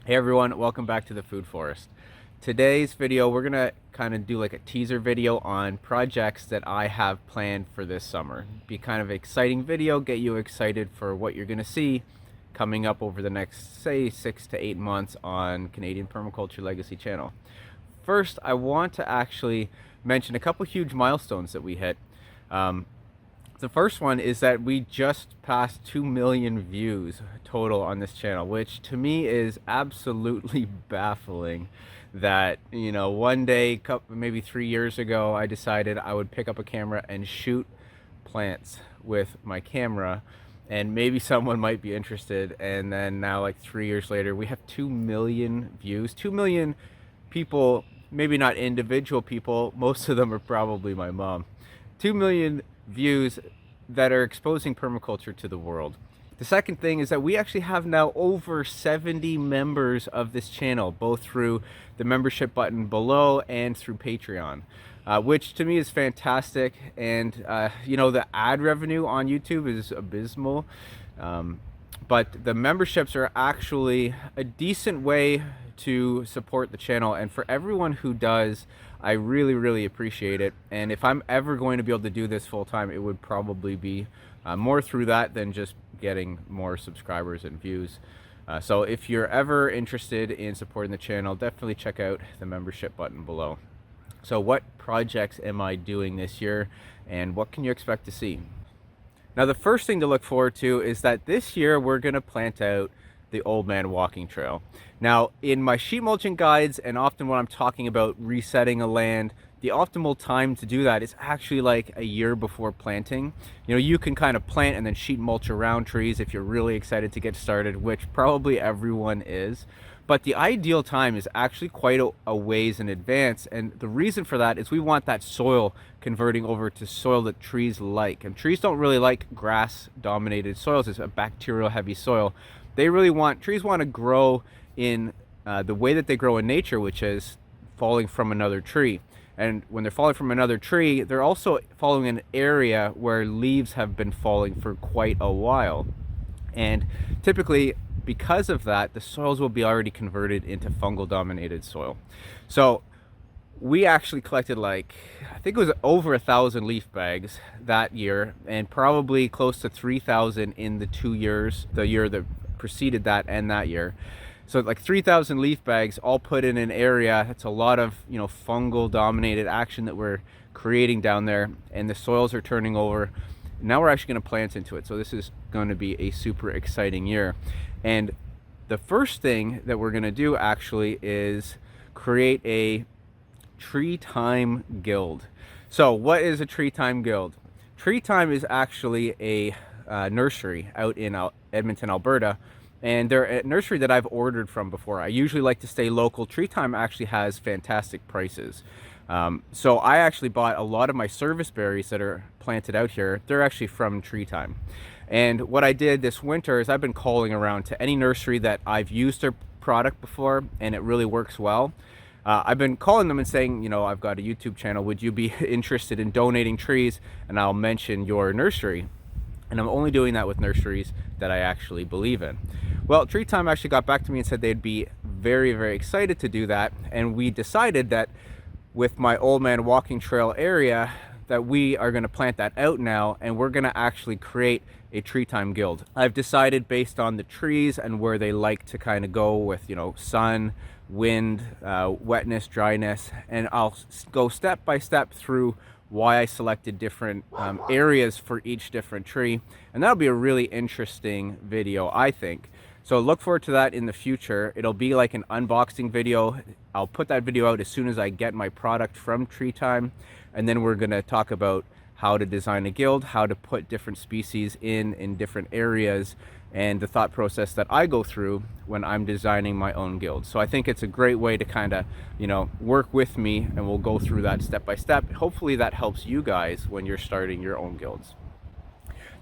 Hey everyone, welcome back to the Food Forest. Today's video, we're gonna kind of do like a teaser video on projects that I have planned for this summer. Be kind of an exciting video, get you excited for what you're gonna see coming up over the next, say, 6 to 8 months on Canadian Permaculture Legacy channel. First, I want to actually mention a couple huge milestones that we hit. The first one is that we just passed 2 million views total on this channel, which to me is absolutely baffling. That, you know, one day, maybe 3 years ago, I decided I would pick up a camera and shoot plants with my camera, and maybe someone might be interested. And then now, like 3 years later, we have 2 million views, 2 million people, maybe not individual people, most of them are probably my mom. 2 million views that are exposing permaculture to the world. The second thing is that we actually have now over 70 members of this channel, both through the membership button below and through Patreon, which to me is fantastic. And you know, the ad revenue on YouTube is abysmal, but the memberships are actually a decent way to support the channel, and for everyone who does, I really appreciate it. And if I'm ever going to be able to do this full time, it would probably be more through that than just getting more subscribers and views. So if you're ever interested in supporting the channel, definitely check out the membership button below. So what projects am I doing this year, and what can you expect to see? Now, the first thing to look forward to is that this year we're going to plant out the Old Man Walking Trail. Now, in my sheet mulching guides, and often when I'm talking about resetting a land, the optimal time to do that is actually like a year before planting. You know, you can kind of plant and then sheet mulch around trees if you're really excited to get started, which probably everyone is. But the ideal time is actually quite a ways in advance. And the reason for that is we want that soil converting over to soil that trees like. And trees don't really like grass-dominated soils. It's a bacterial-heavy soil. Trees want to grow in the way that they grow in nature, which is falling from another tree. And when they're falling from another tree, they're also following an area where leaves have been falling for quite a while. And typically, because of that, the soils will be already converted into fungal dominated soil. So we actually collected, like, I think it was over 1,000 leaf bags that year, and probably close to 3,000 in the 2 years, the year that preceded that and that year. So like 3,000 leaf bags all put in an area. That's a lot of, you know, fungal dominated action that we're creating down there, and the soils are turning over. Now we're actually going to plant into it. So this is going to be a super exciting year. And the first thing that we're going to do actually is create a tree time guild. So what is a tree time guild? Tree Time is actually a nursery out in Edmonton, Alberta, and they're a nursery that I've ordered from before. I usually like to stay local. Tree Time actually has fantastic prices. So I actually bought a lot of my service berries that are planted out here. They're actually from Tree Time. And what I did this winter is I've been calling around to any nursery that I've used their product before and it really works well. I've been calling them and saying, you know, I've got a YouTube channel. Would you be interested in donating trees? And I'll mention your nursery. And I'm only doing that with nurseries that I actually believe in. Well, Tree Time actually got back to me and said they'd be very excited to do that. And we decided that with my Old Man Walking Trail area, that we are going to plant that out now, and we're going to actually create a Tree Time guild. I've decided based on the trees and where they like to kind of go with, you know, sun, wind, wetness, dryness, and I'll go step by step through why I selected different areas for each different tree, and that'll be a really interesting video, I think. So look forward to that in the future. It'll be like an unboxing video. I'll put that video out as soon as I get my product from Tree Time, and then we're going to talk about how to design a guild, how to put different species in different areas, and the thought process that I go through when I'm designing my own guild. So I think it's a great way to kind of, you know, work with me, and we'll go through that step by step. Hopefully that helps you guys when you're starting your own guilds.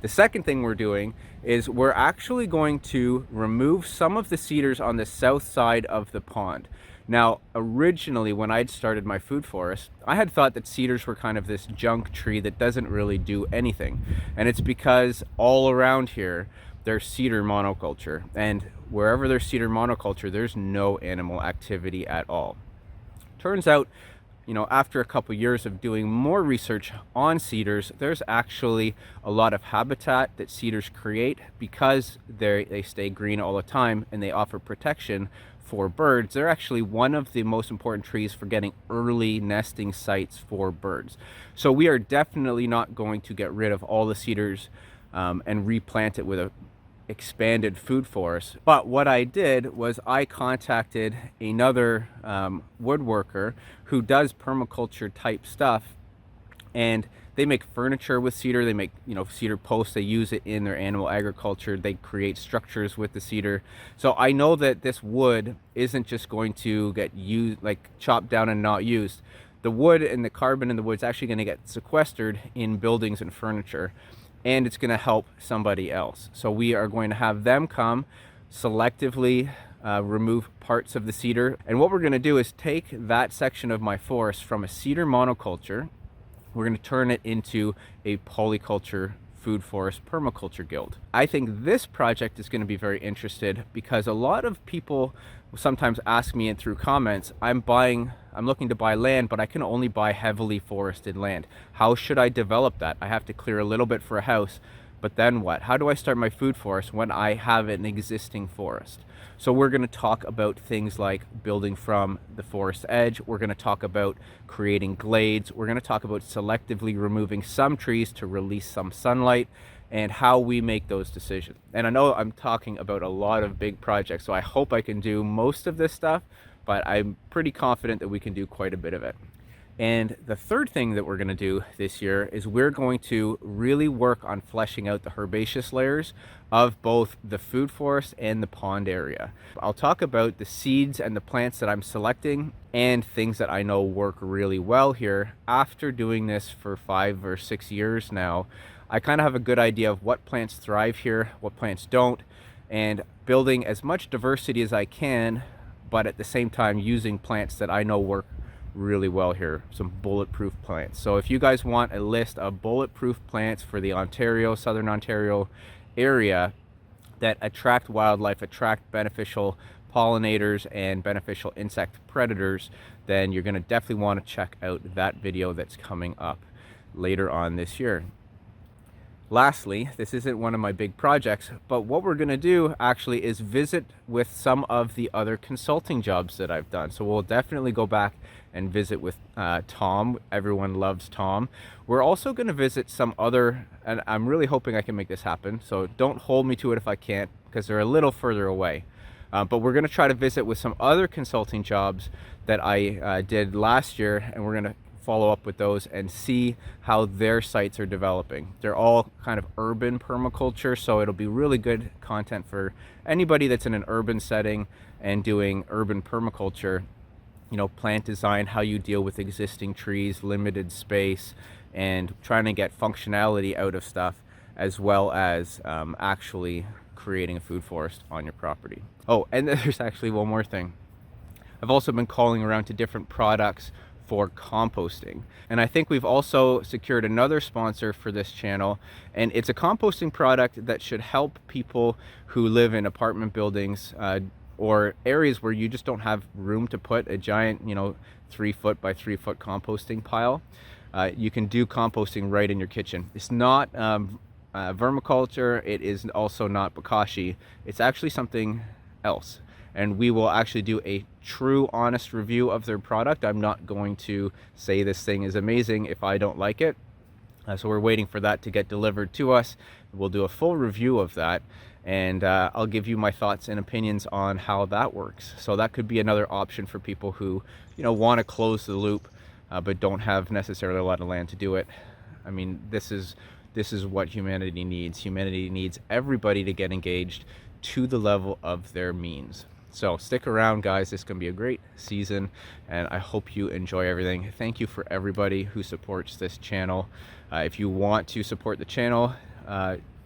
The second thing we're doing is we're actually going to remove some of the cedars on the south side of the pond. Now, originally when I'd started my food forest, I had thought that cedars were kind of this junk tree that doesn't really do anything. And it's because all around here, there's cedar monoculture, and wherever there's cedar monoculture, there's no animal activity at all. Turns out, after a couple years of doing more research on cedars, there's actually a lot of habitat that cedars create because they stay green all the time and they offer protection for birds. They're actually one of the most important trees for getting early nesting sites for birds. So we are definitely not going to get rid of all the cedars and replant it with a expanded food forest. But what I did was I contacted another woodworker who does permaculture type stuff, and they make furniture with cedar. They make cedar posts. They use it in their animal agriculture. They create structures with the cedar. So I know that this wood isn't just going to get used, like chopped down and not used. The wood and the carbon in the wood is actually going to get sequestered in buildings and furniture, and it's going to help somebody else. So we are going to have them come selectively remove parts of the cedar. And what we're going to do is take that section of my forest from a cedar monoculture. We're going to turn it into a polyculture food forest permaculture guild. I think this project is going to be very interesting because a lot of people sometimes ask me through comments, I'm looking to buy land, but I can only buy heavily forested land. How should I develop that? I have to clear a little bit for a house, but then what? How do I start my food forest when I have an existing forest? So we're going to talk about things like building from the forest edge. We're going to talk about creating glades. We're going to talk about selectively removing some trees to release some sunlight, and how we make those decisions. And I know I'm talking about a lot of big projects, so I hope I can do most of this stuff, but I'm pretty confident that we can do quite a bit of it. And the third thing that we're going to do this year is we're going to really work on fleshing out the herbaceous layers of both the food forest and the pond area. I'll talk about the seeds and the plants that I'm selecting and things that I know work really well here. After doing this for 5 or 6 years now, I kind of have a good idea of what plants thrive here, what plants don't, and building as much diversity as I can, but at the same time using plants that I know work really well here, some bulletproof plants. So if you guys want a list of bulletproof plants for the Southern Ontario area that attract wildlife, attract beneficial pollinators and beneficial insect predators, then you're going to definitely want to check out that video that's coming up later on this year. Lastly, this isn't one of my big projects, but what we're going to do actually is visit with some of the other consulting jobs that I've done. So we'll definitely go back and visit with Tom. Everyone loves Tom. We're also going to visit some other, and I'm really hoping I can make this happen, so don't hold me to it if I can't, because they're a little further away. But we're going to try to visit with some other consulting jobs that I did last year, and we're going to follow up with those and see how their sites are developing. They're all kind of urban permaculture, so it'll be really good content for anybody that's in an urban setting and doing urban permaculture. Plant design, how you deal with existing trees, limited space, and trying to get functionality out of stuff, as well as actually creating a food forest on your property. Oh, and there's actually one more thing. I've also been calling around to different products for composting, and I think we've also secured another sponsor for this channel, and it's a composting product that should help people who live in apartment buildings or areas where you just don't have room to put a giant 3 foot by 3 foot composting pile. You can do composting right in your kitchen. It's not vermiculture. It is also not bokashi. It's actually something else, and we will actually do a true honest review of their product. I'm not going to say this thing is amazing if I don't like it. So we're waiting for that to get delivered to us. We'll do a full review of that, and I'll give you my thoughts and opinions on how that works. So that could be another option for people who want to close the loop but don't have necessarily a lot of land to do it. I mean, this is what humanity needs. Humanity needs everybody to get engaged to the level of their means. So stick around, guys. This is going to be a great season, and I hope you enjoy everything. Thank you for everybody who supports this channel. If you want to support the channel,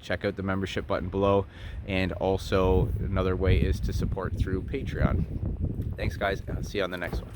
check out the membership button below, and also another way is to support through Patreon. Thanks, guys. I'll see you on the next one.